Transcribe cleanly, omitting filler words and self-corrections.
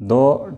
2